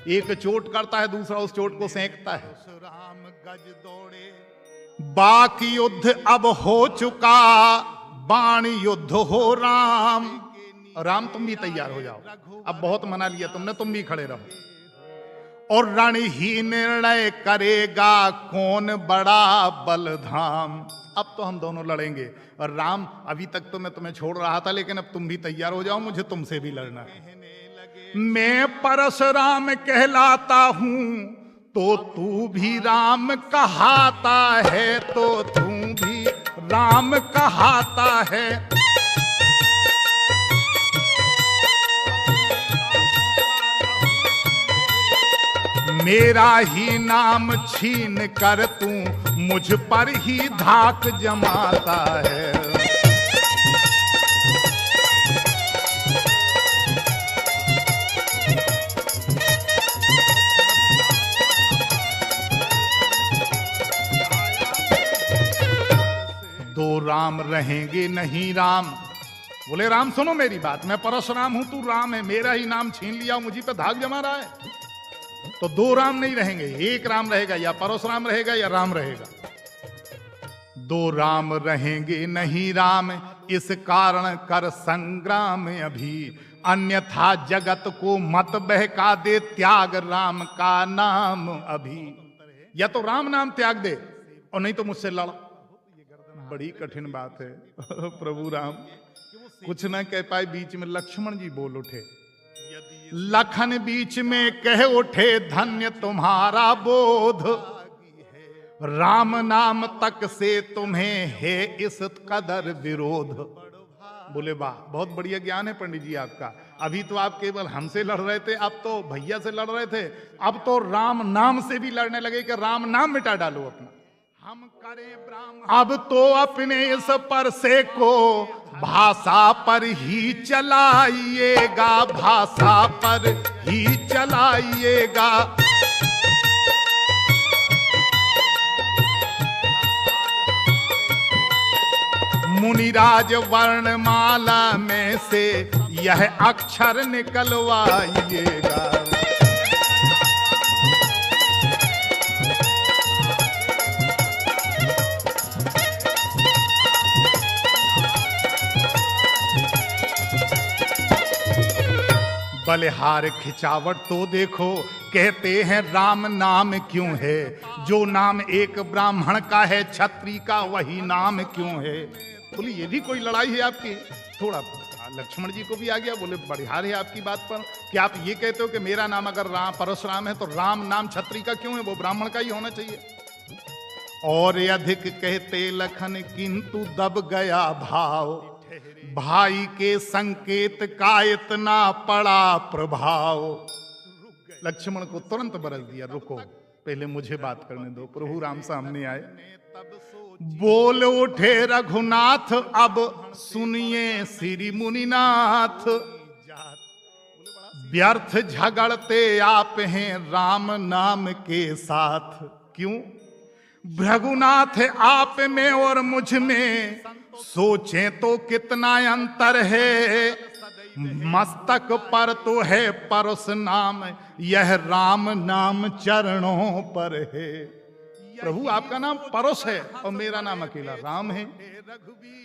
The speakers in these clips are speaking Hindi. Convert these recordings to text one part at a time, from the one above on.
एक चोट करता है, दूसरा उस चोट को सेंकता है। बाक युद्ध अब हो चुका, बाण युद्ध हो राम। राम तुम भी तैयार हो जाओ, अब बहुत मना लिया तुमने, तुम भी खड़े रहो। और रण ही निर्णय करेगा कौन बड़ा बलधाम। अब तो हम दोनों लड़ेंगे। और राम, अभी तक तो मैं तुम्हें छोड़ रहा था, लेकिन अब तुम भी तैयार हो जाओ, मुझे तुमसे भी लड़ना है। मैं परशुराम कहलाता हूं, तो तू भी राम कहाता है, तो तू भी राम कहाता है। मेरा ही नाम छीन कर तू मुझ पर ही धाक जमाता है। दो राम रहेंगे नहीं राम। बोले राम सुनो मेरी बात, मैं परशुराम हूं, तू राम है, मेरा ही नाम छीन लिया, मुझी पे धाक जमा रहा है। तो दो राम नहीं रहेंगे, एक राम रहेगा, या परशुराम रहेगा या राम रहेगा। दो राम रहेंगे नहीं राम, इस कारण कर संग्राम अभी, अन्यथा जगत को मत बहका दे, त्याग राम का नाम अभी। या तो राम नाम त्याग दे और नहीं तो मुझसे लड़। बड़ी कठिन बात है। प्रभु राम कुछ ना कह पाए, बीच में लक्ष्मण जी बोल उठे। लखन बीच में कह उठे, धन्य तुम्हारा बोध, राम नाम तक से तुम्हें है इस कदर विरोध। बोले वाह, बहुत बढ़िया ज्ञान है पंडित जी आपका। अभी तो आप केवल हमसे लड़ रहे थे, अब तो भैया से लड़ रहे थे, अब तो राम नाम से भी लड़ने लगे कि राम नाम मिटा डालो अपना। हम करें ब्राह्मण, अब तो अपने इस परसे को भाषा पर ही चलाइएगा, भाषा पर ही चलाइएगा। मुनिराज वर्णमाला में से यह अक्षर निकलवाइएगा। बलिहार खिंचावट तो देखो, कहते हैं राम नाम क्यों है। जो नाम एक ब्राह्मण का है, क्षत्रिय का वही नाम क्यों है। बोले ये भी कोई लड़ाई है आपकी। थोड़ा लक्ष्मण जी को भी आ गया। बोले बलिहार है आपकी बात पर कि आप ये कहते हो कि मेरा नाम अगर राम परशुराम है तो राम नाम क्षत्रिय का क्यों है, वो ब्राह्मण का ही होना चाहिए। और अधिक कहते लखन किंतु दब गया भाव, भाई के संकेत का इतना पड़ा प्रभाव। लक्ष्मण को तुरंत बरस दिया, रुको पहले मुझे बात करने दो। प्रभु राम सामने आए, बोल उठे रघुनाथ, अब सुनिए श्री मुनिनाथ, व्यर्थ झगड़ते आप हैं राम नाम के साथ। क्यों? रघुनाथ आप में और मुझ में सोचें तो कितना अंतर है। मस्तक पर तो है परस नाम, यह राम नाम चरणों पर है। प्रभु आपका नाम परस है और मेरा नाम अकेला राम है।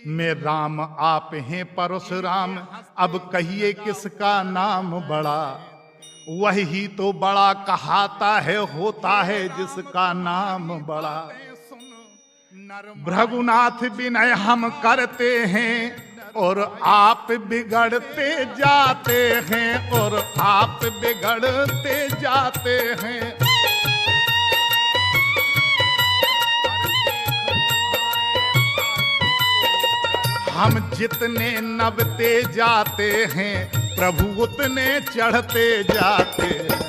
मैं राम आप हैं परशुराम, अब कहिए किसका नाम बड़ा। वही तो बड़ा कहाता है, होता है जिसका नाम बड़ा। रघुनाथ विनय हम करते हैं और आप बिगड़ते जाते हैं, और आप बिगड़ते जाते हैं। हम जितने नबते जाते हैं, प्रभु उतने चढ़ते जाते हैं।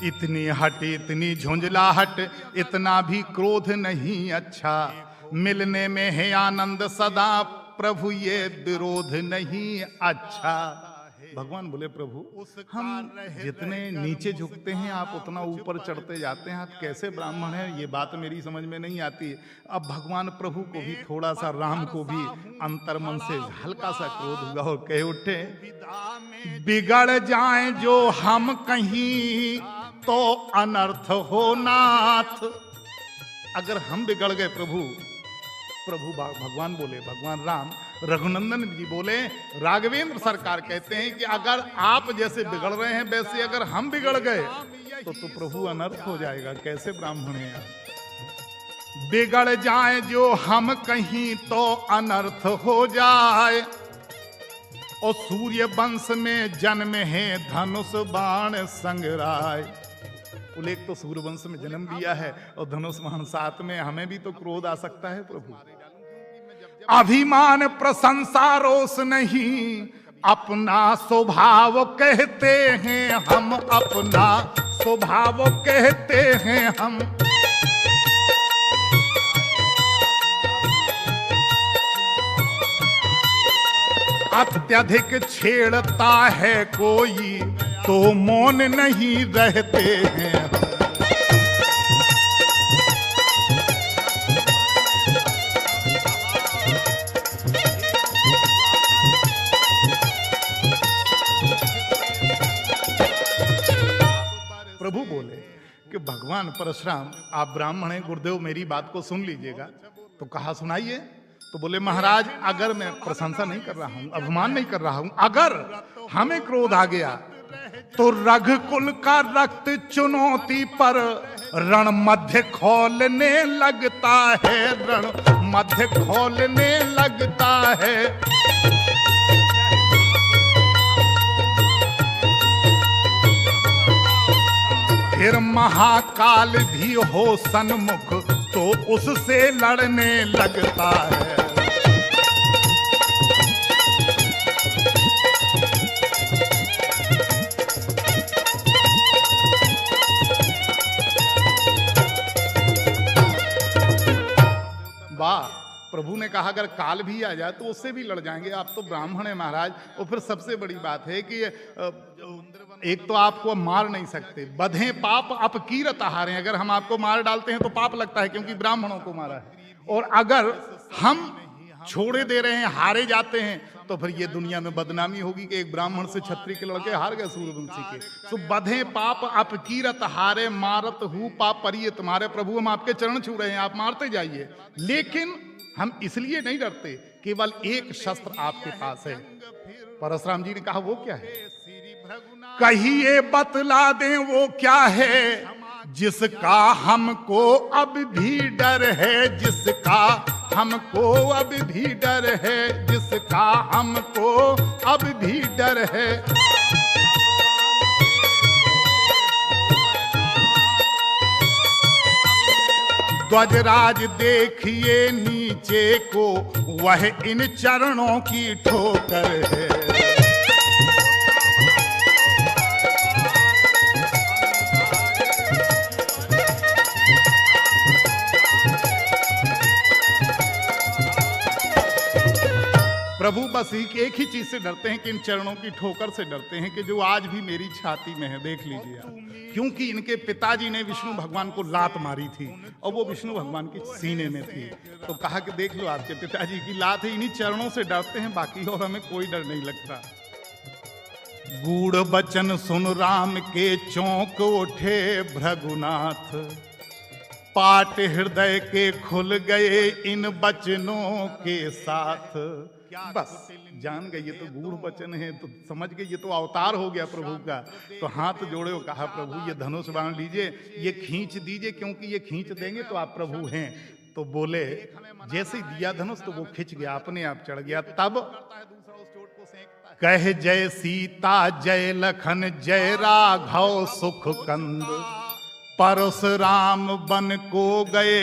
इतनी हट, इतनी झुंझलाहट, इतना भी क्रोध नहीं अच्छा। मिलने में है आनंद सदा, प्रभु ये विरोध नहीं अच्छा। भगवान बोले प्रभु हम जितने नीचे झुकते हैं आप उतना ऊपर चढ़ते जाते हैं, आप कैसे ब्राह्मण हैं ये बात मेरी समझ में नहीं आती। अब भगवान प्रभु को भी थोड़ा सा, राम को भी अंतर्मन से हल्का सा क्रोध हुआ और कह उठे, बिगड़ जाएं जो हम कहीं तो अनर्थ हो नाथ। अगर हम बिगड़ गए प्रभु भगवान बोले, भगवान राम रघुनंदन जी बोले, राघवेंद्र सरकार कहते हैं कि अगर आप जैसे बिगड़ रहे हैं वैसे अगर हम बिगड़ गए तो प्रभु अनर्थ हो जाएगा। कैसे ब्राह्मण हैं आप? बिगड़ जाए जो हम कहीं तो अनर्थ हो जाए, और सूर्य वंश में जन्म है धनुष बाण संगराय। बोले एक तो सूर्य वंश में जन्म लिया है और धनुष बाण साथ में, हमें भी तो क्रोध आ सकता है प्रभु। अभिमान प्रशंसा रोष नहीं, अपना स्वभाव कहते हैं हम, अपना स्वभाव कहते हैं हम। अत्यधिक छेड़ता है कोई तो मौन नहीं रहते हैं। प्रभु बोले कि भगवान परशुराम आप ब्राह्मण हैं, गुरुदेव मेरी बात को सुन लीजिएगा। तो कहा सुनाइए। तो बोले महाराज अगर मैं प्रशंसा नहीं कर रहा हूं, अभिमान नहीं कर रहा हूं, अगर हमें क्रोध आ गया तो रघुकुल का रक्त चुनौती पर रण मध्य खोलने लगता है, रण मध्य खोलने लगता है। फिर महाकाल भी हो सन्मुख तो उससे लड़ने लगता है। वाह, प्रभु ने कहा अगर काल भी आ जाए तो उससे भी लड़ जाएंगे, आप तो ब्राह्मण हैं महाराज। और फिर सबसे बड़ी बात है कि एक तो आपको मार नहीं सकते, बधे पाप अपकीरत हारे, अगर हम आपको मार डालते हैं तो पाप लगता है क्योंकि ब्राह्मणों को मारा है। और अगर हम छोड़े दे रहे हैं, हारे जाते हैं, तो फिर ये दुनिया में बदनामी होगी कि एक ब्राह्मण से क्षत्रिय के लड़के हार गए सूर्यवंशी के। तो बधे पाप अपकीरत हारे, मारत हूँ पाप परिय तुम्हारे। प्रभु हम आपके चरण छू रहे हैं, आप मारते जाइए, लेकिन हम इसलिए नहीं डरते, केवल एक शस्त्र आपके पास है। परशुराम जी ने कहा वो क्या है? कहिए बतला दें वो क्या है, जिसका हमको अब भी डर है, जिसका हमको अब भी डर है, जिसका हमको अब भी डर है। ध्वजराज देखिए नीचे को, वह इन चरणों की ठोकर है। प्रभु बस एक ही चीज से डरते हैं कि इन चरणों की ठोकर से डरते हैं कि जो आज भी मेरी छाती में है, देख लीजिए आप। क्योंकि इनके पिताजी ने विष्णु भगवान को लात मारी थी और वो विष्णु भगवान की सीने में थी। तो कहा कि देख लो आपके पिताजी की लात है, इन्हीं चरणों से डरते हैं, बाकी और हमें कोई डर नहीं लगता। गूढ़ बचन सुन राम के चौंक उठे भृगुनाथ, पाट हृदय के खुल गए इन बचनों के साथ। बस जान गए ये तो गूढ़ वचन है, तो समझ गए ये तो अवतार हो गया प्रभु का। तो हाथ जोड़े और कहा प्रभु ये धनुष बाण लीजिए, ये खींच दीजिए, क्योंकि ये खींच देंगे तो आप प्रभु हैं। तो बोले जैसे ही दिया धनुष तो वो खिंच गया, अपने आप चढ़ गया। तब कह जय सीता जय लखन जय राघव सुख कंद, परशुराम बन को गए